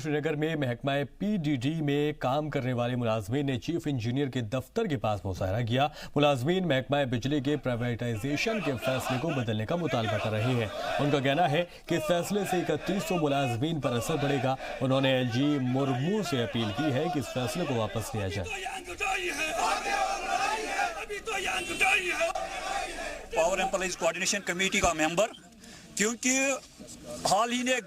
श्रीनगर में महकमा पीडीडी में काम करने वाले मुलाजमीन ने चीफ इंजीनियर के दफ्तर के पास मुजाहरा किया। मुलाजमीन महकमा बिजली के प्राइवेटाइजेशन के फैसले को बदलने का मुतालबा कर रहे हैं। उनका कहना है कि फैसले से 3100 मुलाजमीन पर असर पड़ेगा। उन्होंने एलजी मुर्मू से अपील की है कि इस फैसले को वापस लिया जाए। पावर एम्प्लॉइज कोऑर्डिनेशन कमेटी का मेंबर, क्योंकि हाल ही में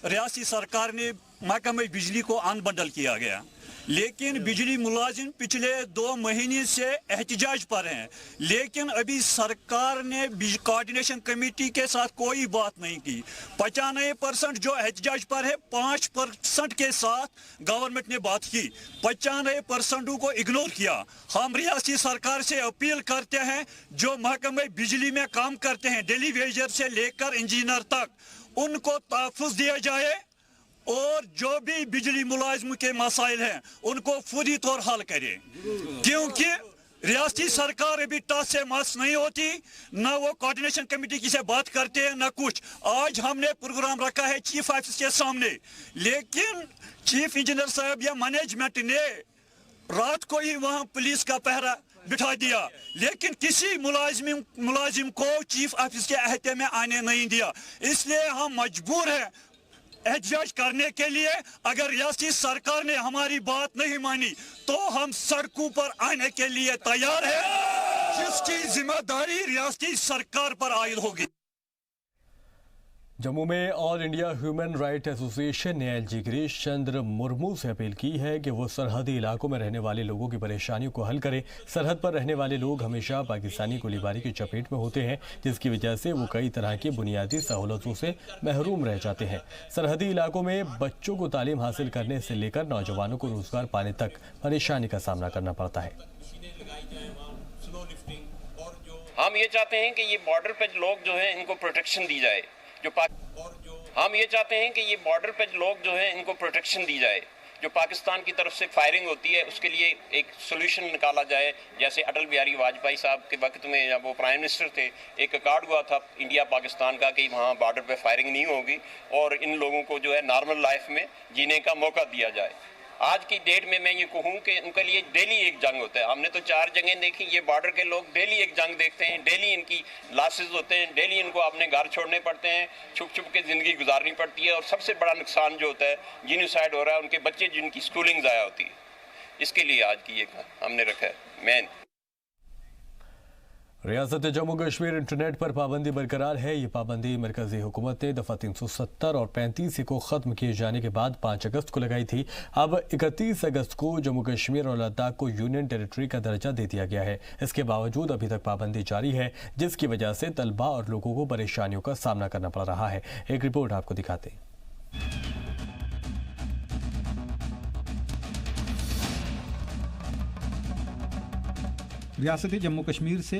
रियासती सरकार ने महकमा बिजली को अनबंडल किया गया, लेकिन बिजली मुलाजिम पिछले 2 महीने से एहतजाज पर हैं, लेकिन अभी सरकार ने कोऑर्डिनेशन कमेटी के साथ कोई बात नहीं की। 95% जो एहतजाज पर है, 5% के साथ गवर्नमेंट ने बात की, 95% को इग्नोर किया। हम रियासती सरकार से अपील करते हैं, जो महकमा बिजली में काम करते हैं, डेली वेजर से लेकर इंजीनियर तक, उनको तहफ़्फ़ुज़ दिया जाए और जो भी बिजली मुलाजिम के मसाइल हैं उनको फौरी तौर हल करें, क्योंकि रियासती सरकार अभी टस से मस नहीं होती, न वो कोऑर्डिनेशन कमेटी की से बात करते हैं न कुछ। आज हमने प्रोग्राम रखा है चीफ ऑफिस के सामने, लेकिन चीफ इंजीनियर साहब या मैनेजमेंट ने रात को ही वहां पुलिस का पहरा बिठा दिया, लेकिन किसी मुलाजिम को चीफ ऑफिस के अहते में आने नहीं दिया। इसलिए हम मजबूर हैं एहतजाज करने के लिए। अगर रियासती सरकार ने हमारी बात नहीं मानी तो हम सड़कों पर आने के लिए तैयार हैं, जिसकी जिम्मेदारी रियासती सरकार पर आयद होगी। जम्मू में all India human right association ने एलजी गिरीश चंद्र मुर्मू से अपील की है कि वो सरहदी इलाकों में रहने वाले लोगों की परेशानियों को हल करें। सरहद पर रहने वाले लोग हमेशा पाकिस्तानी गोलीबारी की चपेट में होते हैं, जिसकी वजह से वो कई तरह की बुनियादी सहूलतों से महरूम रह जाते हैं। सरहदी इलाकों में बच्चों को तालीम हासिल करने से लेकर नौजवानों को रोजगार पाने तक परेशानी का सामना करना पड़ता है। हम ये चाहते हैं कि ये बॉर्डर पे लोग जो है इनको प्रोटेक्शन दी जाए, हम ये चाहते हैं कि ये बॉर्डर पे लोग जो हैं इनको प्रोटेक्शन दी जाए। जो पाकिस्तान की तरफ से फायरिंग होती है उसके लिए एक सोल्यूशन निकाला जाए। जैसे अटल बिहारी वाजपेयी साहब के वक्त में जब वो प्राइम मिनिस्टर थे, एक अकॉर्ड हुआ था इंडिया पाकिस्तान का कि वहाँ बॉर्डर पे फायरिंग नहीं होगी और इन लोगों को जो है नॉर्मल लाइफ में जीने का मौका दिया जाए। आज की डेट में मैं ये कहूँ कि उनके लिए डेली एक जंग होता है। हमने तो 4 जगह देखी, ये बॉर्डर के लोग डेली एक जंग देखते हैं, डेली इनकी लॉसेस होते हैं, डेली इनको अपने घर छोड़ने पड़ते हैं, छुप छुप के ज़िंदगी गुजारनी पड़ती है। और सबसे बड़ा नुकसान जो होता है, जीनोसाइड हो रहा है, उनके बच्चे जिनकी स्कूलिंग ज़ाया होती है। इसके लिए आज की ये हमने रखा है मेन। रियासत जम्मू कश्मीर इंटरनेट पर पाबंदी बरकरार है। ये पाबंदी मरकजी हुकूमत ने दफ़ा 370 और 35 को ख़त्म किए जाने के बाद 5 अगस्त को लगाई थी। अब 31 अगस्त को जम्मू कश्मीर और लद्दाख को यूनियन टेरिटरी का दर्जा दे दिया गया है। इसके बावजूद अभी तक पाबंदी जारी है, जिसकी वजह से तलबा और लोगों को परेशानियों का सामना करना पड़ रहा है। एक रिपोर्ट आपको दिखाते हैं। रियासती जम्मू कश्मीर से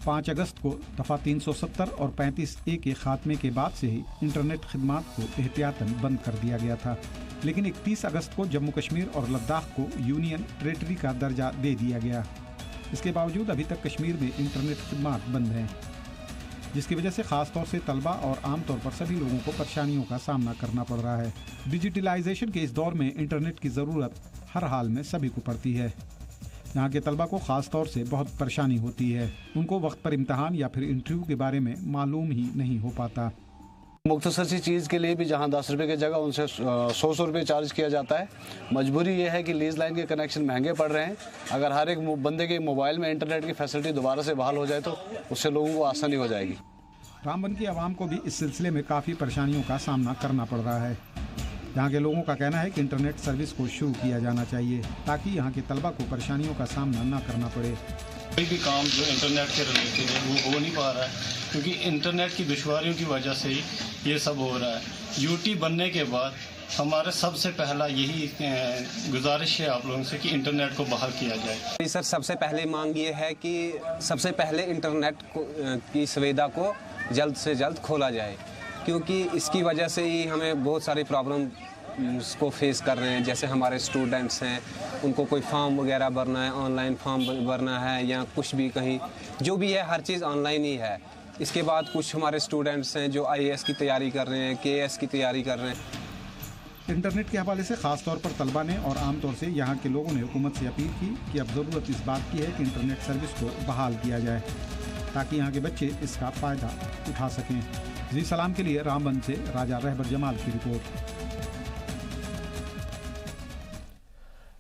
5 अगस्त को दफ़ा 370 और 35A के खात्मे के बाद से ही इंटरनेट खिदमात को एहतियातन बंद कर दिया गया था, लेकिन 31 अगस्त को जम्मू कश्मीर और लद्दाख को यूनियन टेरिटरी का दर्जा दे दिया गया। इसके बावजूद अभी तक कश्मीर में इंटरनेट खिदमात बंद हैं, जिसकी वजह से ख़ास तौर से तलबा और आम तौर पर सभी लोगों को परेशानियों का सामना करना पड़ रहा है। डिजिटलाइजेशन के इस दौर में इंटरनेट की ज़रूरत हर हाल में सभी को पड़ती है। यहाँ के तलबा को ख़ास तौर से बहुत परेशानी होती है। उनको वक्त पर इम्तहान या फिर इंटरव्यू के बारे में मालूम ही नहीं हो पाता। मुख्तसर सी चीज़ के लिए भी जहाँ 10 रुपये की जगह उनसे 100 रुपये चार्ज किया जाता है। मजबूरी ये है कि लीज लाइन के कनेक्शन महंगे पड़ रहे हैं। अगर हर एक बंदे के मोबाइल में इंटरनेट की फैसिलिटी दोबारा से बहाल हो जाए तो उससे लोगों को आसानी हो जाएगी। रामबन की आवाम को भी इस सिलसिले में काफ़ी परेशानियों का सामना करना पड़ रहा है। यहाँ के लोगों का कहना है कि इंटरनेट सर्विस को शुरू किया जाना चाहिए, ताकि यहाँ के तलबा को परेशानियों का सामना न करना पड़े। कोई भी काम जो इंटरनेट के रिलेटेड है वो हो नहीं पा रहा है, क्योंकि इंटरनेट की दुश्वारियों की वजह से ही ये सब हो रहा है। यूटी बनने के बाद हमारा सबसे पहला यही गुजारिश है आप लोगों से कि इंटरनेट को बहाल किया जाए। सर, सबसे पहले मांग ये है कि सबसे पहले इंटरनेट की सुविधा को जल्द से जल्द खोला जाए, क्योंकि इसकी वजह से ही हमें बहुत सारी प्रॉब्लम को फेस कर रहे हैं। जैसे हमारे स्टूडेंट्स हैं, उनको कोई फॉर्म वगैरह भरना है, ऑनलाइन फॉर्म भरना है या कुछ भी कहीं जो भी है, हर चीज़ ऑनलाइन ही है। इसके बाद कुछ हमारे स्टूडेंट्स हैं जो IAS की तैयारी कर रहे हैं, KS की तैयारी कर रहे हैं। इंटरनेट के हवाले से खास तौर पर तलबा ने और आमतौर से यहाँ के लोगों ने हुकूमत से अपील की कि अब ज़रूरत इस बात की है कि इंटरनेट सर्विस को बहाल किया जाए ताकि यहाँ के बच्चे इसका फ़ायदा उठा सकें। जी सलाम के लिए रामबन से राजा रहबर जमाल की रिपोर्ट।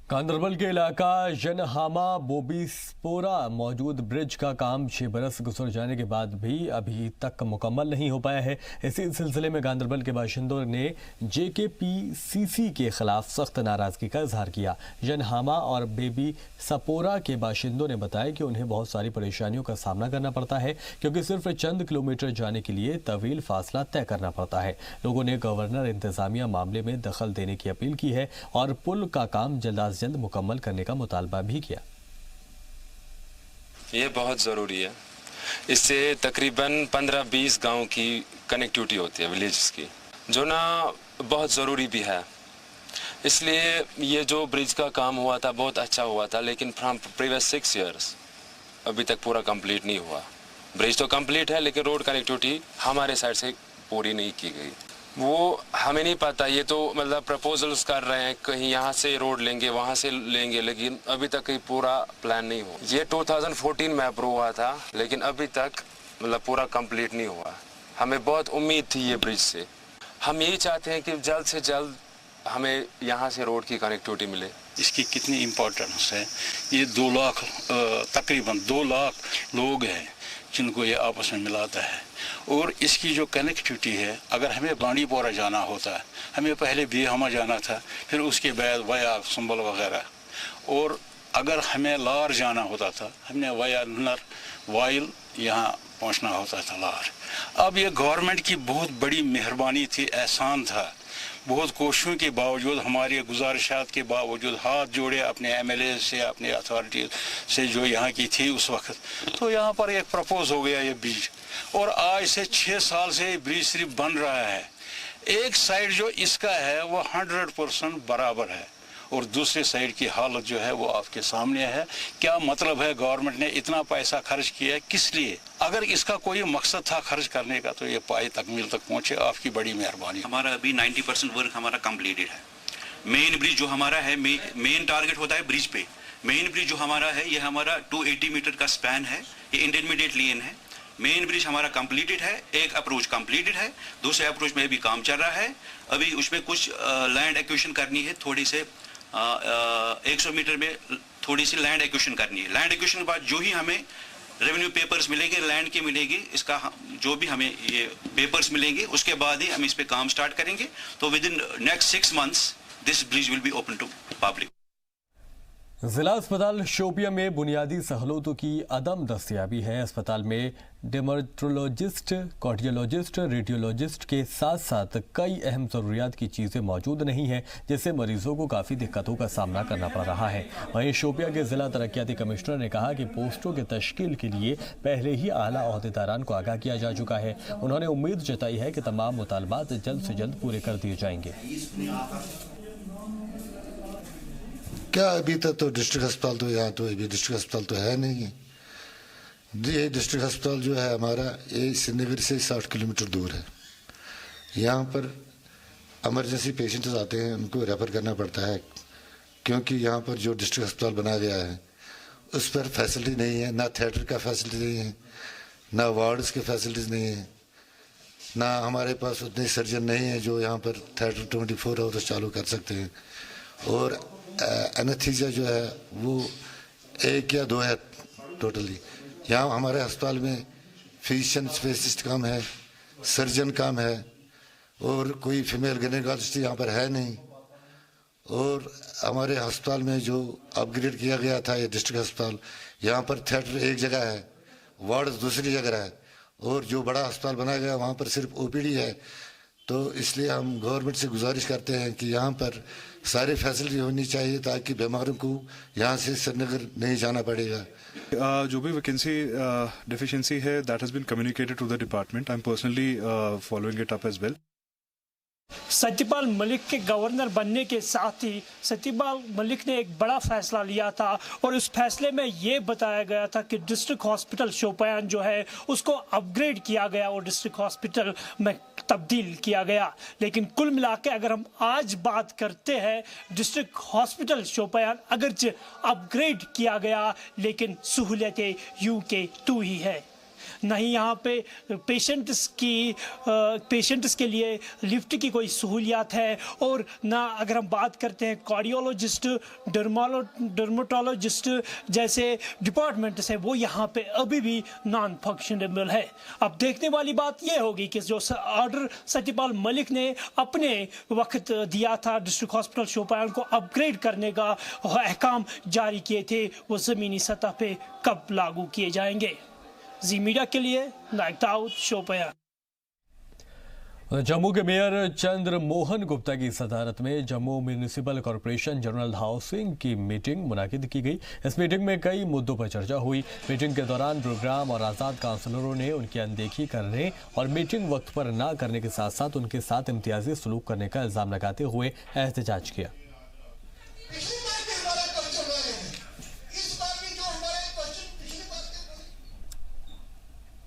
गांदरबल के इलाका जनहामा बोबीस्पोरा मौजूद ब्रिज का काम 6 बरस गुजर जाने के बाद भी अभी तक मुकम्मल नहीं हो पाया है। इसी सिलसिले में गांदरबल के बाशिंदों ने JKPCC के खिलाफ सख्त नाराजगी का इजहार किया। जनहामा और बेबी सपोरा के बाशिंदों ने बताया कि उन्हें बहुत सारी परेशानियों का सामना करना पड़ता है क्योंकि सिर्फ चंद किलोमीटर जाने के लिए तवील फासला तय करना पड़ता है। लोगों ने गवर्नर इंतजामिया मामले में दखल देने की अपील की है और पुल का काम जल्द मुकम्मल करने का मुतालबा भी किया। ये बहुत ज़रूरी है। इससे तकरीबन 15-20 गांव की कनेक्टिविटी होती है विलेजेस की, जो ना बहुत ज़रूरी भी है। इसलिए ये जो ब्रिज का काम हुआ था बहुत अच्छा हुआ था, लेकिन फ्रॉम प्रीवियस 6 इयर्स अभी तक पूरा कंप्लीट नहीं हुआ। ब्रिज तो कंप्लीट है लेकिन रोड कनेक्टिविटी हमारे साइड से पूरी नहीं की गई। वो हमें नहीं पता, ये तो मतलब प्रपोजल्स कर रहे हैं कहीं यहाँ से रोड लेंगे वहाँ से लेंगे, लेकिन अभी तक कहीं पूरा प्लान नहीं हुआ। ये 2014 में अप्रूव हुआ था लेकिन अभी तक मतलब पूरा कंप्लीट नहीं हुआ। हमें बहुत उम्मीद थी ये ब्रिज से। हम यही चाहते हैं कि जल्द से जल्द हमें यहाँ से रोड की कनेक्टिविटी मिले। इसकी कितनी इम्पोर्टेंस है। ये 2 लाख तकरीबन 2 लाख लोग हैं जिनको ये आपस में मिलाता है। और इसकी जो कनेक्टिविटी है, अगर हमें बांडीपोरा जाना होता है, हमें पहले बेहमा जाना था, फिर उसके बाद वया संबल वगैरह, और अगर हमें लार जाना होता था हमने वया नर वाइल यहाँ पहुँचना होता था लार। अब ये गवर्नमेंट की बहुत बड़ी मेहरबानी थी, एहसान था। बहुत कोशिशों के बावजूद, हमारी गुजारिशात के बावजूद हाथ जोड़े अपने MLA से, अपने अथॉरिटी से जो यहाँ की थी उस वक्त, तो यहाँ पर एक प्रपोज हो गया ये ब्रिज। और आज से 6 साल से ब्रिज सिर्फ बन रहा है। एक साइड जो इसका है वो 100% बराबर है और दूसरे साइड की हालत जो है वो आपके सामने है। क्या मतलब है, गवर्नमेंट ने इतना पैसा खर्च किया है किस लिए? अगर इसका कोई मकसद था खर्च करने का तो ये पाए तकमील तक पहुंचे। आपकी बड़ी मेहरबानी। हमारा अभी 90% वर्क हमारा कंप्लीटेड है। मेन ब्रिज जो हमारा है, मेन टारगेट होता है ब्रिज पे। मेन ब्रिज जो हमारा है ये हमारा 280 मीटर का स्पैन है, ये इंटरमीडिएट लेन है। मेन ब्रिज हमारा कंप्लीटेड है, एक अप्रोच कंप्लीटेड है, दूसरे अप्रोच में भी काम चल रहा है। अभी उसमें कुछ लैंड एक्विजिशन करनी है, थोड़ी से 100 मीटर में थोड़ी सी लैंड एक्विजिशन करनी है। लैंड एक्विजिशन के बाद जो ही हमें रेवेन्यू पेपर्स मिलेंगे लैंड के मिलेगी, इसका जो भी हमें ये पेपर्स मिलेंगे उसके बाद ही हम इस पे काम स्टार्ट करेंगे। तो within next 6 months this bridge will be open to public. जिला अस्पताल शोपिया में बुनियादी सहूलतों की अदम दस्तयाबी है। अस्पताल में डर्मेटोलॉजिस्ट, कार्डियोलॉजिस्ट, रेडियोलॉजिस्ट के साथ साथ कई अहम ज़रूरियात की चीज़ें मौजूद नहीं हैं, जिससे मरीजों को काफ़ी दिक्कतों का सामना करना पड़ रहा है। वहीं शोपिया के ज़िला तरक्याती कमिश्नर ने कहा कि पोस्टों के तश्कील के लिए पहले ही आला अहदेदारान को आगाह किया जा चुका है। उन्होंने उम्मीद जताई है कि तमाम मुतालबात जल्द से जल्द पूरे कर दिए जाएंगे। क्या अभी तक तो डिस्ट्रिक्ट अस्पताल तो यहाँ तो अभी डिस्ट्रिक्ट अस्पताल तो है नहीं है। ये डिस्ट्रिक्ट अस्पताल जो है हमारा ये श्रीनगर से 60 किलोमीटर दूर है। यहाँ पर इमरजेंसी पेशेंट्स आते हैं, उनको रेफ़र करना पड़ता है क्योंकि यहाँ पर जो डिस्ट्रिक्ट अस्पताल बनाया गया है उस पर फैसिलिटी नहीं है, ना थिएटर का फैसिलिटी नहीं है, ना वार्ड्स की फैसिलिटीज़ नहीं है, ना हमारे पास उतने सर्जन नहीं हैं जो यहाँ पर थिएटर 24 आवर्स चालू कर सकते हैं। और एनेस्थीसिया जो है वो 1 या 2 है टोटली। यहाँ हमारे अस्पताल में फिजिशियन स्पेशलिस्ट कम है, सर्जन कम है और कोई फीमेल गायनेकोलॉजिस्ट यहाँ पर है नहीं। और हमारे अस्पताल में जो अपग्रेड किया गया था ये डिस्ट्रिक्ट अस्पताल, यहाँ पर थिएटर एक जगह है, वार्ड दूसरी जगह है और जो बड़ा अस्पताल बनाया गया वहाँ पर सिर्फ OPD है। तो इसलिए हम गवर्नमेंट से गुजारिश करते हैं कि यहाँ पर सारी फैसिलिटी होनी चाहिए ताकि बीमारों को यहाँ से श्रीनगर नहीं जाना पड़ेगा। जो भी वैकेंसी डेफिशिएंसी है that has been communicated to the department. I am personally following it up as well. Satyapal Malik के गवर्नर बनने के साथ ही सत्यपाल मलिक ने एक बड़ा फैसला लिया था और उस फैसले में ये बताया गया था कि डिस्ट्रिक्ट हॉस्पिटल शोपियान जो है उसको अपग्रेड किया गया और डिस्ट्रिक्ट हॉस्पिटल में तब्दील किया गया। लेकिन कुल मिलाकर अगर हम आज बात करते हैं डिस्ट्रिक्ट हॉस्पिटल शोपियान अगरचे अपग्रेड किया गया, लेकिन सहूलियतें यूं के तू ही है। नहीं यहाँ पे पेशेंट्स के लिए लिफ्ट की कोई सहूलियत है, और ना अगर हम बात करते हैं कार्डियोलॉजिस्ट, डर्मेटोलॉजिस्ट जैसे डिपार्टमेंट है, वो यहाँ पे अभी भी नॉन फंक्शनेबल है। अब देखने वाली बात ये होगी कि जो ऑर्डर सत्यपाल मलिक ने अपने वक्त दिया था डिस्ट्रिक्ट हॉस्पिटल शोपियान को अपग्रेड करने का अहकाम जारी किए थे, वो ज़मीनी सतह पे कब लागू किए जाएंगे। जी मीडिया के लिए नाइक दाऊद, शोपियान। जम्मू के मेयर चंद्र मोहन गुप्ता की सदारत में Jammu municipal corporation general housing की मीटिंग मुनाकिद की गई। इस मीटिंग में कई मुद्दों पर चर्चा हुई। मीटिंग के दौरान प्रोग्राम और आज़ाद काउंसलरों ने उनकी अनदेखी करने और मीटिंग वक्त पर न करने के साथ साथ उनके साथ इम्तियाजी सलूक करने का इल्ज़ाम लगाते हुए एहतजाज किया।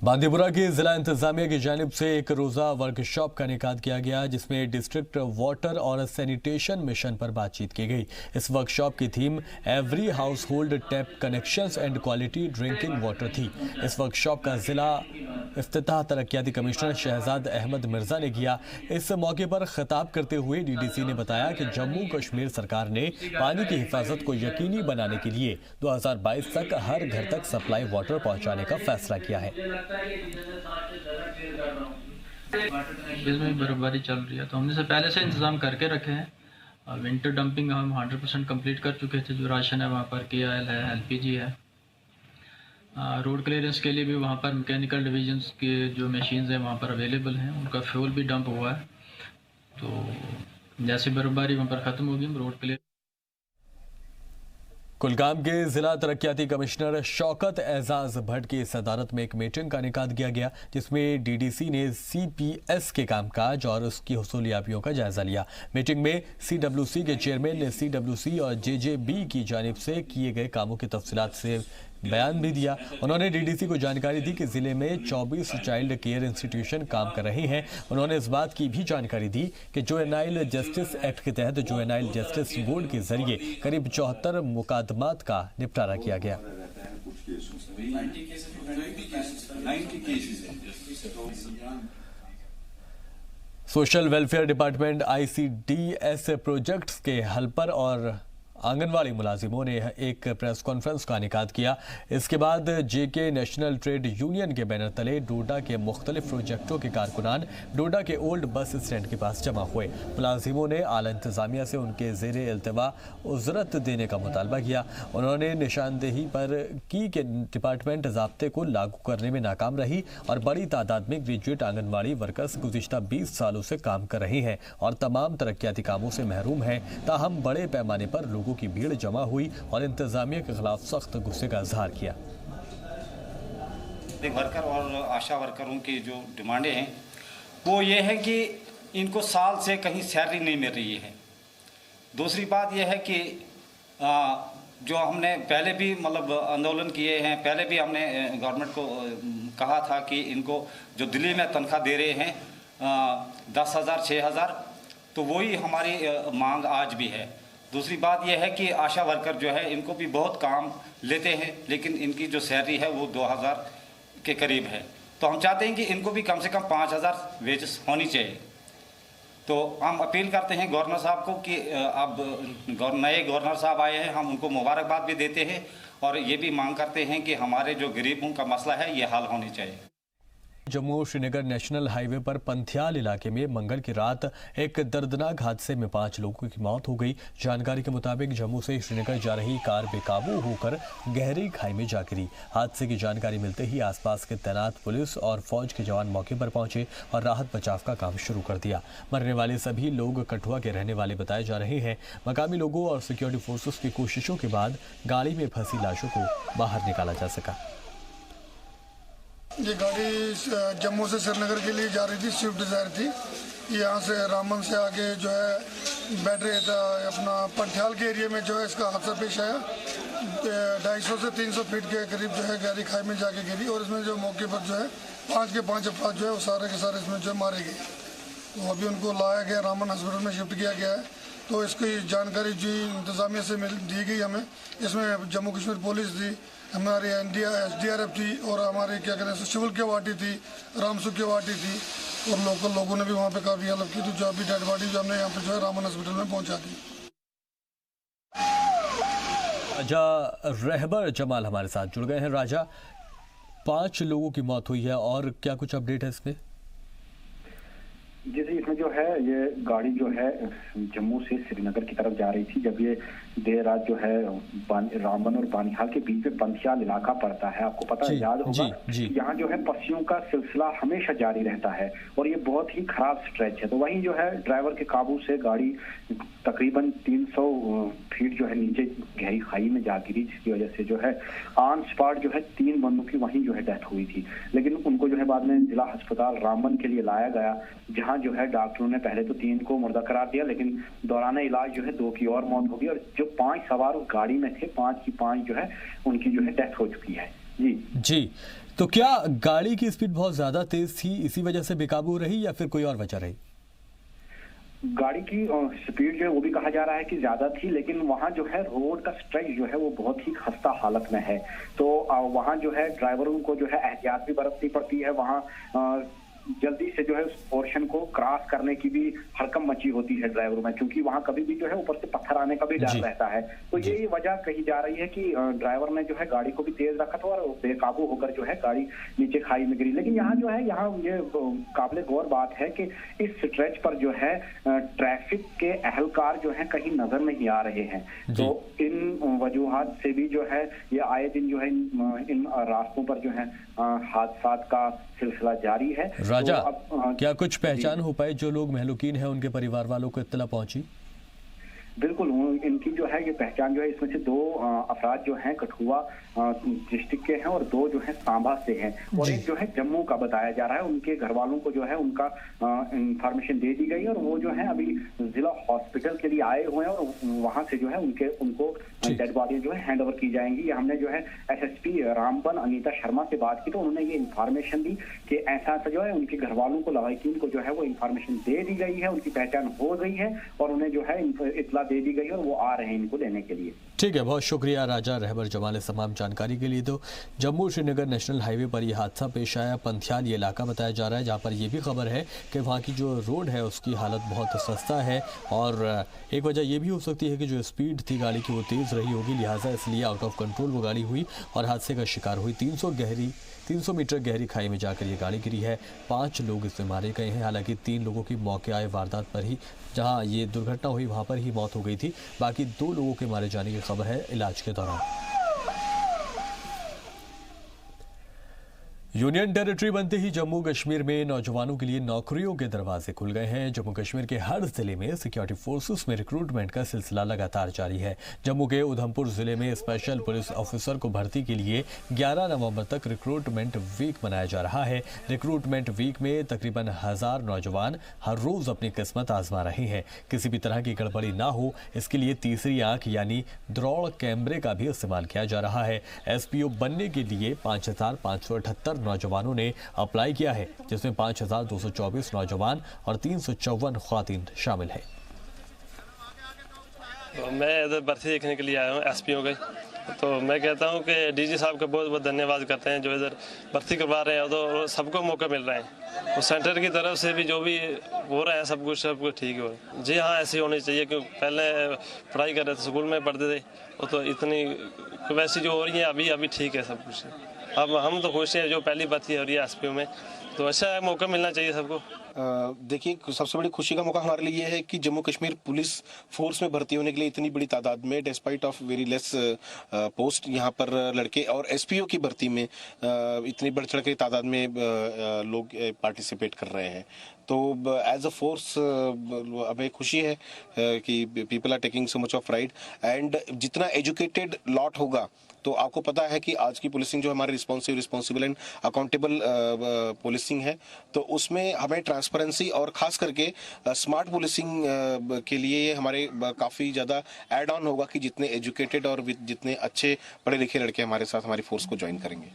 बांदीपुरा की जिला इंतजामिया की जानिब से एक रोज़ा वर्कशॉप का इनेकाद किया गया, जिसमें डिस्ट्रिक्ट वाटर और सैनिटेशन मिशन पर बातचीत की गई। इस वर्कशॉप की theme every house hold tap connections and quality drinking water थी। इस वर्कशॉप का जिला इफ्तिताह तरक्याती कमिश्नर शहजाद अहमद मिर्जा ने किया। इस मौके पर खिताब करते हुए डीडीसी ने बताया कि जम्मू कश्मीर सरकार ने पानी की हिफाजत को यकीनी बनाने के लिए 2022 तक हर घर तक सप्लाई वाटर पहुंचाने का फैसला किया है। इसमें बर्फबारी चल रही है, तो हमने से पहले से इंतज़ाम करके रखे हैं। विंटर डंपिंग हम 100% कंप्लीट कर चुके थे। जो राशन है वहाँ पर KIL है, LPG है। रोड क्लियरेंस के लिए भी वहाँ पर मैकेनिकल डिवीजन्स के जो मशीन्स हैं वहाँ पर अवेलेबल हैं, उनका फ्यूल भी डंप हुआ है। तो जैसे बर्फबारी वहाँ पर ख़त्म होगी हम रोड क्लियर। कुलगाम के जिला तरक्याती कमिश्नर शौकत एजाज भट्ट की सदारत में एक मीटिंग का इनेकाद किया गया, जिसमें डीडीसी ने CPS के कामकाज और उसकी हुसूलियाबियों का जायजा लिया। मीटिंग में CWC के चेयरमैन ने CWC और JJB की जानिब से किए गए कामों की तफसीलात से बयान भी दिया। उन्होंने डीडीसी को जानकारी दी कि जिले में 24 चाइल्ड केयर इंस्टीट्यूशन काम कर रहे हैं। उन्होंने इस बात की भी जानकारी दी कि जुवेनाइल जस्टिस एक्ट के तहत जुवेनाइल जस्टिस बोर्ड के जरिए करीब 74 मुकदमात का निपटारा किया गया। Social welfare department ICDS projects के हेल्पर और आंगनवाड़ी मुलाजिमों ने एक प्रेस कॉन्फ्रेंस का इनेकाद किया। इसके बाद JK नेशनल ट्रेड यूनियन के बैनर तले डोडा के मुख्तलिफ प्रोजेक्टों के कारकुनान डोडा के ओल्ड बस स्टैंड के पास जमा हुए। मुलाजिमों ने आला इंतजामिया से उनके ज़ेरे इल्तवा उजरत देने का मुतालबा किया। उन्होंने निशानदेही पर की कि डिपार्टमेंट ज़ाब्ते को लागू करने में नाकाम रही और बड़ी तादाद में ग्रेजुएट आंगनवाड़ी वर्कर्स गुज़िश्ता 20 सालों से काम कर रही हैं और तमाम तरक्याती कामों से महरूम हैं। ताहम बड़े पैमाने पर लोगों की भीड़ जमा हुई और इंतजामिया के खिलाफ सख्त गुस्से का इजहार किया। वर्कर और आशा वर्करों की जो डिमांडें हैं वो ये है कि इनको साल से कहीं सैलरी नहीं मिल रही है। दूसरी बात यह है कि जो हमने पहले भी मतलब आंदोलन किए हैं, पहले भी हमने गवर्नमेंट को कहा था कि इनको जो दिल्ली में तनख्वाह दे रहे हैं 10,000 6,000, तो वही हमारी मांग आज भी है। दूसरी बात यह है कि आशा वर्कर जो है इनको भी बहुत काम लेते हैं, लेकिन इनकी जो सैलरी है वो 2,000 के करीब है। तो हम चाहते हैं कि इनको भी कम से कम 5,000 वेजेस होनी चाहिए। तो हम अपील करते हैं गवर्नर साहब को कि अब नए गवर्नर साहब आए हैं, हम उनको मुबारकबाद भी देते हैं और ये भी मांग करते हैं कि हमारे जो गरीबों का मसला है ये हल होनी चाहिए। जम्मू श्रीनगर नेशनल हाईवे पर पंथियाल इलाके में मंगल की रात एक दर्दनाक हादसे में 5 लोगों की मौत हो गई। जानकारी के मुताबिक जम्मू से श्रीनगर जा रही कार बेकाबू होकर गहरी खाई में जा गिरी। हादसे की जानकारी मिलते ही आसपास के तैनात पुलिस और फौज के जवान मौके पर पहुंचे और राहत बचाव का काम शुरू कर दिया। मरने वाले सभी लोग कठुआ के रहने वाले बताए जा रहे हैं। मकामी लोगों और सिक्योरिटी फोर्सेस की कोशिशों के बाद गाड़ी में फंसी लाशों को बाहर निकाला जा सका। ये गाड़ी जम्मू से श्रीनगर के लिए जा रही थी, स्विफ्ट डिज़ायर थी। यहाँ से रामबन से आगे जो है बैठ रहे था अपना पंथियाल के एरिया में जो है इसका हादसा पेश आया। 250 से 300 फीट के करीब जो है गाड़ी खाई में जाके गिरी और इसमें जो मौके पर जो है 5 के 5 अफराद जो है वो सारे के सारे इसमें जो है मारे गए। तो अभी उनको लाया गया, रामन हॉस्पिटल में शिफ्ट किया गया है। तो इसकी जानकारी जी इंतज़ामिया से दी गई हमें। इसमें जम्मू कश्मीर पुलिस थी, हमारी SDRF थी और हमारे क्या कहते हैं सिविल की वाटी थी, रामसुख की वाटी थी और लोकल लोगों ने भी वहाँ पे काफ़ी हेल्प की। तो जो अभी डेड बॉडी जो हमने यहाँ पे जो है रामन हॉस्पिटल में पहुँचा दी। राजा रहबर जमाल हमारे साथ जुड़ गए हैं। राजा, 5 लोगों की मौत हुई है और क्या कुछ अपडेट है इसमें? जैसे इसमें जो है ये गाड़ी जो है जम्मू से श्रीनगर की तरफ जा रही थी। जब ये देर रात जो है रामबन और बानिहाल के बीच में पंथियाल इलाका पड़ता है, आपको पता है, याद होगा, यहाँ जो है पस्सियों का सिलसिला हमेशा जारी रहता है और ये बहुत ही खराब स्ट्रेच है। तो वहीं जो है ड्राइवर के काबू से गाड़ी तकरीबन 300 फीट जो है नीचे गहरी खाई में जा गिरी, जिसकी वजह से जो है ऑन स्पॉट जो है 3 बंदों की वहीं जो है डेथ हुई थी। लेकिन उनको जो है बाद में जिला अस्पताल रामबन के लिए लाया गया, जहां जो है डॉक्टरों ने पहले तो 3 को मुर्दा करार दिया, लेकिन दौरान इलाज जो है 2 की और मौत हो गई और जो 5 सवार उस गाड़ी में थे 5 की 5 जो है उनकी जो है डेथ हो चुकी है। जी, तो क्या गाड़ी की स्पीड बहुत ज्यादा तेज थी, इसी वजह से बेकाबू रही या फिर कोई और वजह रही? गाड़ी की स्पीड जो है वो भी कहा जा रहा है कि ज्यादा थी, लेकिन वहाँ जो है रोड का स्ट्रेच जो है वो बहुत ही खस्ता हालत में है। तो वहाँ जो है ड्राइवरों को जो है एहतियात भी बरतनी पड़ती है। वहाँ जल्दी से जो है उस पोर्शन को क्रॉस करने की भी हड़कंप मची होती है ड्राइवरों में, क्योंकि वहां कभी भी जो है ऊपर से पत्थर आने का भी डर रहता है। तो ये वजह कही जा रही है कि ड्राइवर ने जो है गाड़ी को भी तेज रखा था और बेकाबू होकर जो है गाड़ी नीचे खाई में गिरी। लेकिन यहाँ जो है यहाँ ये काबिल गौर बात है कि इस स्ट्रेच पर जो है ट्रैफिक के अहलकार जो है कहीं नजर नहीं आ रहे हैं। तो इन वजूहात से भी जो है ये आए दिन जो है इन रास्तों पर जो है हादसा का सिलसिला जारी है। राजा, तो क्या कुछ पहचान हो पाए जो लोग महलूकीन हैं, उनके परिवार वालों को इत्तला पहुंची? बिल्कुल, इनकी जो है ये पहचान जो है, इसमें से 2 अफराद जो हैं कठुआ डिस्ट्रिक्ट के हैं और 2 जो है सांबा से हैं और एक जो है जम्मू का बताया जा रहा है। उनके घर वालों को जो है उनका इंफॉर्मेशन दे दी गई और वो जो है अभी जिला हॉस्पिटल के लिए आए हुए हैं और वहां से जो है उनको डेड बॉडी जो है हैंड ओवर की जाएंगी। हमने जो है SSP रामबन अनीता शर्मा से बात की तो उन्होंने ये इंफॉर्मेशन दी कि ऐसा जो है उनके घर वालों को लवाकिन को जो है वो इंफॉर्मेशन दे दी गई है, उनकी पहचान हो गई है और उन्हें जो है इत्तला दे दी गई और वो आ रहे हैं इनको लेने के लिए। ठीक है, बहुत शुक्रिया राजा रहबर जमाल इस तमाम जानकारी के लिए। तो जम्मू श्रीनगर नेशनल हाईवे पर यह हादसा पेश आया। पंथियाल ये इलाका बताया जा रहा है जहां पर यह भी खबर है कि वहां की जो रोड है उसकी हालत बहुत सस्ता है और एक वजह यह भी हो सकती है कि जो स्पीड थी गाड़ी की वो तेज़ रही होगी, लिहाजा इसलिए आउट ऑफ कंट्रोल वो गाड़ी हुई और हादसे का शिकार हुई। 300 मीटर गहरी खाई में जाकर ये गाड़ी गिरी है। 5 लोग इसमें मारे गए हैं। हालांकि 3 लोगों की मौके आए वारदात पर ही, जहां ये दुर्घटना हुई वहां पर ही मौत हो गई थी। बाकी 2 लोगों के मारे जाने की खबर है इलाज के दौरान। यूनियन टेरिटरी बनते ही जम्मू कश्मीर में नौजवानों के लिए नौकरियों के दरवाजे खुल गए हैं। जम्मू कश्मीर के हर जिले में सिक्योरिटी फोर्सेस में रिक्रूटमेंट का सिलसिला लगातार जारी है। जम्मू के उधमपुर जिले में स्पेशल पुलिस ऑफिसर को भर्ती के लिए 11 नवंबर तक रिक्रूटमेंट वीक मनाया जा रहा है। रिक्रूटमेंट वीक में तकरीबन 1000 नौजवान हर रोज अपनी किस्मत आजमा रहे हैं। किसी भी तरह की गड़बड़ी ना हो इसके लिए तीसरी आंख यानी द्रौड़ कैमरे का भी इस्तेमाल किया जा रहा है। SPO बनने के लिए 5578 नौजवानों ने अप्लाई किया है, जिसमें 5224 नौजवान और 354 ख्वातीन शामिल हैं। तो मैं इधर भर्ती देखने के लिए आया हूँ SPO के। तो मैं कहता हूँ कि DG साहब का बहुत बहुत धन्यवाद करते हैं जो इधर भर्ती करवा रहे हैं, तो सबको मौका मिल रहा है। तो सेंटर की तरफ से भी जो भी हो रहा है सब कुछ ठीक हो रहा है। जी हाँ, ऐसे होनी चाहिए क्योंकि पहले पढ़ाई कर रहे थे, स्कूल में पढ़ते थे, तो इतनी वैसी जो हो रही है अभी ठीक है सब कुछ। अब हम तो खुश हैं जो पहली भर्ती हो रही है SPO में, तो अच्छा मौका मिलना चाहिए सबको। देखिए, सबसे बड़ी खुशी का मौका हमारे लिए ये है कि जम्मू कश्मीर पुलिस फोर्स में भर्ती होने के लिए इतनी बड़ी तादाद में despite of very less post यहाँ पर लड़के और SPO की भर्ती में इतनी बढ़ चढ़ के तादाद में लोग पार्टिसिपेट कर रहे हैं। तो एज अ फोर्स हमें खुशी है कि people are taking so much of pride and जितना एजुकेटेड लॉट होगा तो आपको पता है कि आज की पुलिसिंग जो हमारी रिस्पॉन्सिबल एंड अकाउंटेबल पुलिसिंग है, तो उसमें हमें ट्रांसपेरेंसी और खास करके स्मार्ट पुलिसिंग के लिए हमारे काफ़ी ज़्यादा ऐड ऑन होगा कि जितने एजुकेटेड और जितने अच्छे पढ़े लिखे लड़के हमारे साथ हमारी फोर्स को ज्वाइन करेंगे।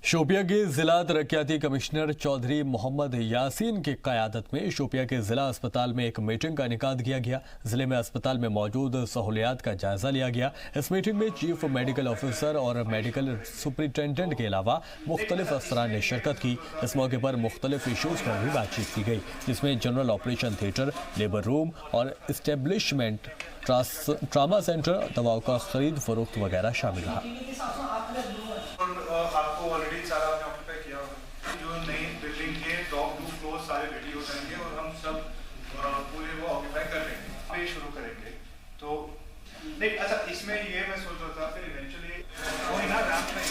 शोपिया के जिला तरक्याती कमिश्नर चौधरी मोहम्मद यासीन की क़यादत में शोपिया के जिला अस्पताल में एक मीटिंग का इनेकाद किया गया। जिले में अस्पताल में मौजूद सहूलियात का जायजा लिया गया। इस मीटिंग में चीफ मेडिकल ऑफिसर और मेडिकल सुपरिटेंडेंट के अलावा मुख्तलिफ अफसरान ने शिरकत की। इस मौके पर मुख्तलिफ इशूज़ पर भी बातचीत की गई, जिसमें general operation theatre, labour room और इस्टेब्लिशमेंट, ट्रामा सेंटर, दवाओं का खरीद फरोख्त वगैरह शामिल रहा। आपको ऑलरेडी सारा आपने ऑक्यूपाई किया होगा। जो नई बिल्डिंग के टॉप 2 फ्लोर सारे रेडी हो जाएंगे और हम सब पूरे वो ऑक्यूपाई कर लेंगे, ये शुरू करेंगे। तो नहीं, अच्छा, इसमें ये मैं सोच रहा था फिर इवेंचुअली कोई ना रैंप में।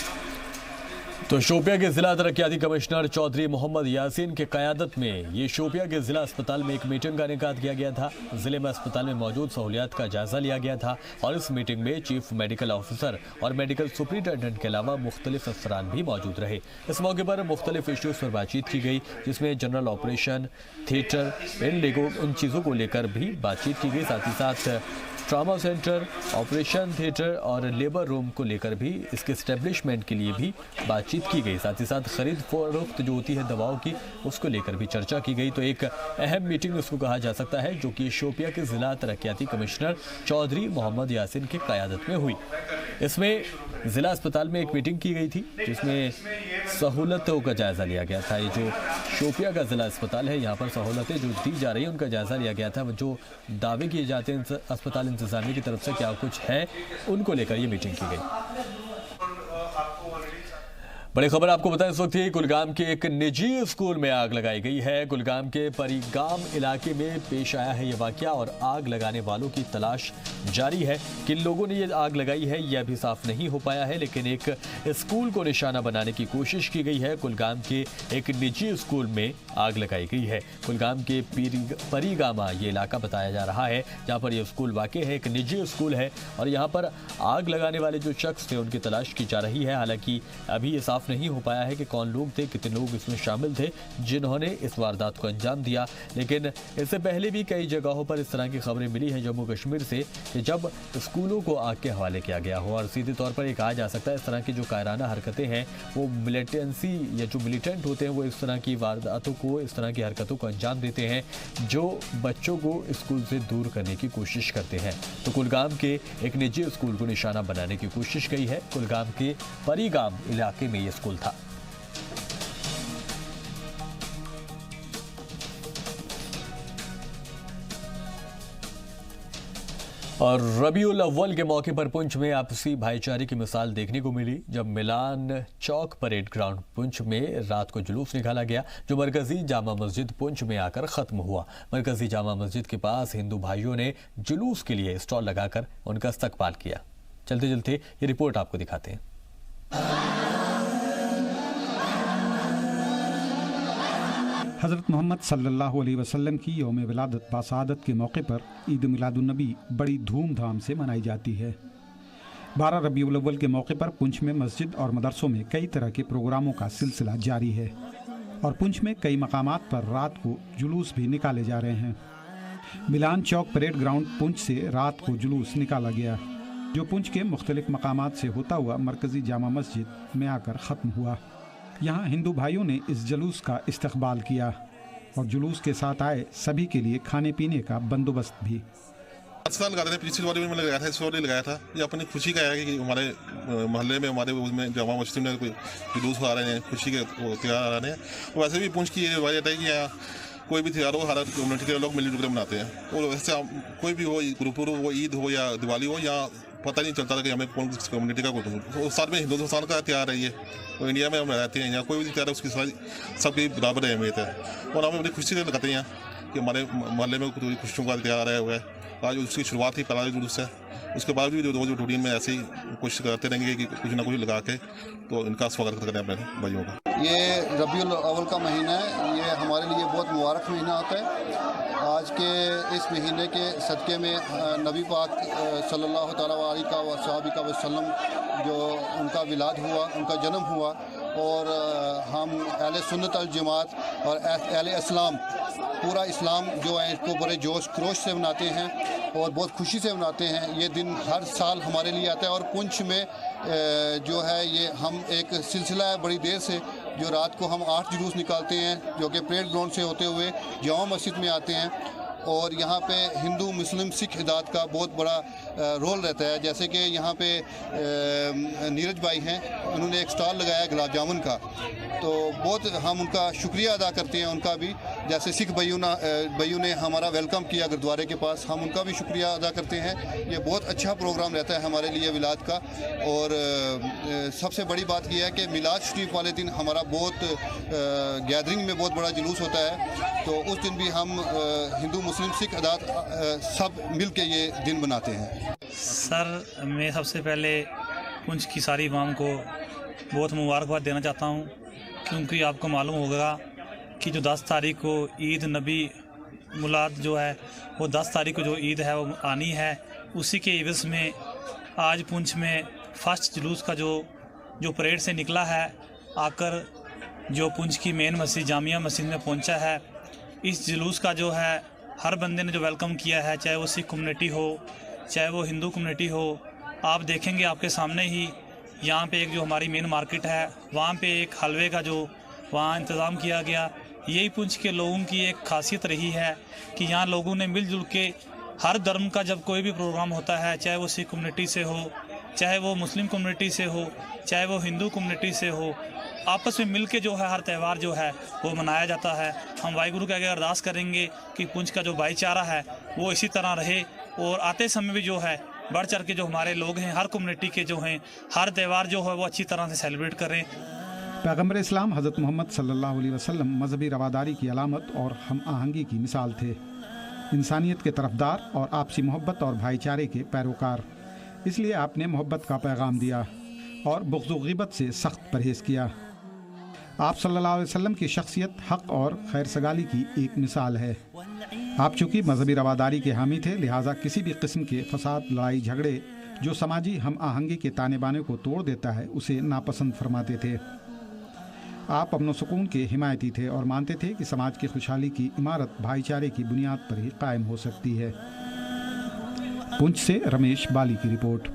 तो शोपिया के जिला तरक्याती कमिश्नर चौधरी मोहम्मद यासीन की क़यादत में ये शोपिया के जिला अस्पताल में एक मीटिंग का इनेकाद किया गया था। जिले में अस्पताल में मौजूद सहूलियात का जायजा लिया गया था और इस मीटिंग में चीफ मेडिकल ऑफिसर और मेडिकल सुपरिटेंडेंट के अलावा मुख्तलिफ अफसरान भी मौजूद रहे। इस मौके पर मुख्तलिफ इशूज़ पर बातचीत की गई, जिसमें जनरल ऑपरेशन थिएटर, इन चीज़ों को लेकर भी बातचीत की गई। साथ ही साथ ट्रामा सेंटर, ऑपरेशन थिएटर और लेबर रूम को लेकर भी, इसके एस्टेब्लिशमेंट के लिए भी बातचीत की गई। साथ ही साथ खरीद फरोख्त जो होती है दवाओं की, उसको लेकर भी चर्चा की गई। तो एक अहम मीटिंग उसको कहा जा सकता है, जो कि शोपिया के जिला तरक्याती कमिश्नर चौधरी मोहम्मद यासीन की क़यादत में हुई। इसमें जिला अस्पताल में एक मीटिंग की गई थी, जिसमें सहूलतों का जायजा लिया गया था। ये जो शोपिया का जिला अस्पताल है, यहाँ पर सहूलतें जो दी जा रही हैं उनका जायजा लिया गया था। जो दावे किए जाते हैं अस्पताल इंतजामिया की तरफ से क्या कुछ है, उनको लेकर ये मीटिंग की गई। बड़ी खबर आपको बताएं, इस वक्त ही कुलगाम के एक निजी स्कूल में आग लगाई गई है। कुलगाम के परीगाम इलाके में पेश आया है ये वाकया और आग लगाने वालों की तलाश जारी है। किन लोगों ने ये आग लगाई है यह अभी साफ नहीं हो पाया है, लेकिन एक स्कूल को निशाना बनाने की कोशिश की गई है। कुलगाम के एक निजी स्कूल में आग लगाई गई है। कुलगाम के परीगामा ये इलाका बताया जा रहा है, जहाँ पर यह स्कूल वाक़ई है, एक निजी स्कूल है और यहाँ पर आग लगाने वाले जो शख्स थे उनकी तलाश की जा रही है। हालांकि अभी ये नहीं हो पाया है कि कौन लोग थे, कितने लोग इसमें शामिल थे जिन्होंने इस वारदात को अंजाम दिया। लेकिन इससे पहले भी कई जगहों पर इस तरह की खबरें मिली हैं जम्मू कश्मीर से कि जब स्कूलों को आग के हवाले किया गया हो। और सीधे तौर पर ये कहा जा सकता है इस तरह की जो कायराना हरकतें हैं वो मिलिटेंसी या जो मिलिटेंट होते हैं वो इस तरह की वारदातों को, इस तरह की हरकतों को अंजाम देते हैं जो बच्चों को स्कूल से दूर करने की कोशिश करते हैं। तो कुलगाम के एक निजी स्कूल को निशाना बनाने की कोशिश की है। कुलगाम के परीगाम इलाके में ये स्कूल था। और रबीउल अव्वल के मौके पर पुंछ में आपसी भाईचारे की मिसाल देखने को मिली, जब मिलान चौक परेड ग्राउंड पुंछ में रात को जुलूस निकाला गया जो मरकजी जामा मस्जिद पुंछ में आकर ख़त्म हुआ। मरकजी जामा मस्जिद के पास हिंदू भाइयों ने जुलूस के लिए स्टॉल लगाकर उनका इस्तकबाल किया। चलते चलते ये रिपोर्ट आपको दिखाते हैं। हज़रत मोहम्मद सल्लल्लाहु अलैहि वसल्लम की यौम विलादत बासादत के मौके पर ईद मिलादुन्नबी बड़ी धूमधाम से मनाई जाती है। 12 रबीउल अव्वल के मौके पर पुंछ में मस्जिद और मदरसों में कई तरह के प्रोग्रामों का सिलसिला जारी है और पुंछ में कई मकामात पर रात को जुलूस भी निकाले जा रहे हैं। मिलान चौक परेड ग्राउंड पुंछ से रात को जुलूस निकाला गया जो पुंछ के मुख्तलिफ मकामात से होता हुआ मरकजी जामा मस्जिद में आकर ख़त्म हुआ। यहाँ हिंदू भाइयों ने इस जुलूस का इस्तकबाल किया और जुलूस के साथ आए सभी के लिए खाने पीने का बंदोबस्त भी। पिछली बार में लगाया था, इस बार लगाया था। ये अपनी खुशी का है कि हमारे मोहल्ले में, हमारे उसमें जामा मस्जिद में कोई जुलूस आ रहे हैं, खुशी के त्यौहार आ रहे हैं। वैसे भी पुंछ की वजह है कि यहाँ कोई भी त्यौहार हो, हर कम्युनिटी के लोग मिलजुल कर मनाते हैं। और वैसे कोई भी हो, गुरुपुरब हो, ईद हो या दिवाली हो, या पता नहीं चलता था कि हमें कौन कम्युनिटी का कोई साथ में हिंदुस्तान का त्यौहार है ये। तो इंडिया में हम रहते हैं, यहाँ कोई भी त्यौहार है उसकी सबकी बराबर अहमियत है और हम अपनी खुशी से लगाते हैं कि हमारे मोहल्ले में कोई खुशियों का त्यौहार आया हुआ है। आज उसकी शुरुआत ही पहला जुलूस है, उसके बाद भी रोज़ रूटीन में ऐसे ही कोशिश करते रहेंगे कि कुछ ना कुछ लगा के तो इनका स्वागत करें अपने भाइयों का। ये रबीउल अव्वल का महीना है, ये हमारे लिए बहुत मुबारक महीना होता है। आज के इस महीने के सदक़े में नबी पाक सल्लल्लाहु अलैहि वसल्लम जो उनका विलाद हुआ, उनका जन्म हुआ और हम अहले सुन्नत अल जमात और अहले इस्लाम, पूरा इस्लाम जो है इसको बड़े जोश खरोश से मनाते हैं। और बहुत खुशी से मनाते हैं। ये दिन हर साल हमारे लिए आता है और पुंछ में जो है ये हम एक सिलसिला है बड़ी देर से, जो रात को हम 8 जुलूस निकालते हैं जो कि परेड ग्राउंड से होते हुए जामा मस्जिद में आते हैं और यहाँ पे हिंदू मुस्लिम सिख इदात का बहुत बड़ा रोल रहता है। जैसे कि यहाँ पे नीरज भाई हैं, उन्होंने एक स्टॉल लगाया गुलाब जामुन का, तो बहुत हम उनका शुक्रिया अदा करते हैं उनका भी। जैसे सिख भाइयों ने हमारा वेलकम किया गुरुद्वारे के पास, हम उनका भी शुक्रिया अदा करते हैं। ये बहुत अच्छा प्रोग्राम रहता है हमारे लिए मिलाद का। और सबसे बड़ी बात यह है कि मिलाद शरीफ वाले दिन हमारा बहुत गैदरिंग में बहुत बड़ा जुलूस होता है, तो उस दिन भी हम हिंदू मुस्लिम सिख अदात सब मिल के ये दिन बनाते हैं। सर, मैं सबसे पहले पुंछ की सारी अवाम को बहुत मुबारकबाद देना चाहता हूँ, क्योंकि आपको मालूम होगा कि जो 10 तारीख को ईद नबी मुलाद जो है वो 10 तारीख को जो ईद है वो आनी है, उसी के इवज़ में आज पुंछ में फर्स्ट जुलूस का जो परेड से निकला है आकर जो पुंछ की मेन मस्जिद जामिया मस्जिद में पहुंचा है। इस जुलूस का जो है हर बंदे ने जो वेलकम किया है, चाहे वो सिख कम्युनिटी हो चाहे वो हिंदू कम्युनिटी हो। आप देखेंगे आपके सामने ही यहाँ पे एक जो हमारी मेन मार्केट है वहाँ पे एक हलवे का जो वहाँ इंतज़ाम किया गया। यही पुंछ के लोगों की एक खासियत रही है कि यहाँ लोगों ने मिलजुल के हर धर्म का जब कोई भी प्रोग्राम होता है, चाहे वो सिख कम्युनिटी से हो, चाहे वो मुस्लिम कम्युनिटी से हो, चाहे वो हिंदू कम्युनिटी से हो, आपस में मिल के जो है हर त्यौहार जो है वो मनाया जाता है। हम वाहिगुरु के आगे अरदास करेंगे कि पुंछ का जो भाईचारा है वो इसी तरह रहे और आते समय भी जो है बढ़ चढ़ के जो हमारे लोग हैं हर कम्युनिटी के जो हैं हर त्यौहार जो है वो अच्छी तरह से सेलिब्रेट करें। पैगम्बर इस्लाम हज़रत मोहम्मद सल्लल्लाहु अलैहि वसल्लम मजहबी रवादारी की अलामत और हम आहंगी की मिसाल थे, इंसानियत के तरफदार और आपसी मोहब्बत और भाईचारे के पैरोकार। इसलिए आपने मोहब्बत का पैगाम दिया और बुग़्ज़ व ग़ीबत से सख्त परहेज़ किया। आप सल्लल्लाहु अलैहि वसल्लम की शख्सियत हक़ और खैर सगाली की एक मिसाल है। आप चूँकि मजहबी रवादारी के हामी थे, लिहाजा किसी भी किस्म के फसाद, लड़ाई झगड़े जो समाजी हम आहंगी के ताने बाने को तोड़ देता है उसे नापसंद फरमाते थे। आप अमन सुकून के हिमायती थे और मानते थे कि समाज की खुशहाली की इमारत भाईचारे की बुनियाद पर ही कायम हो सकती है। पुंछ से रमेश बाली की रिपोर्ट।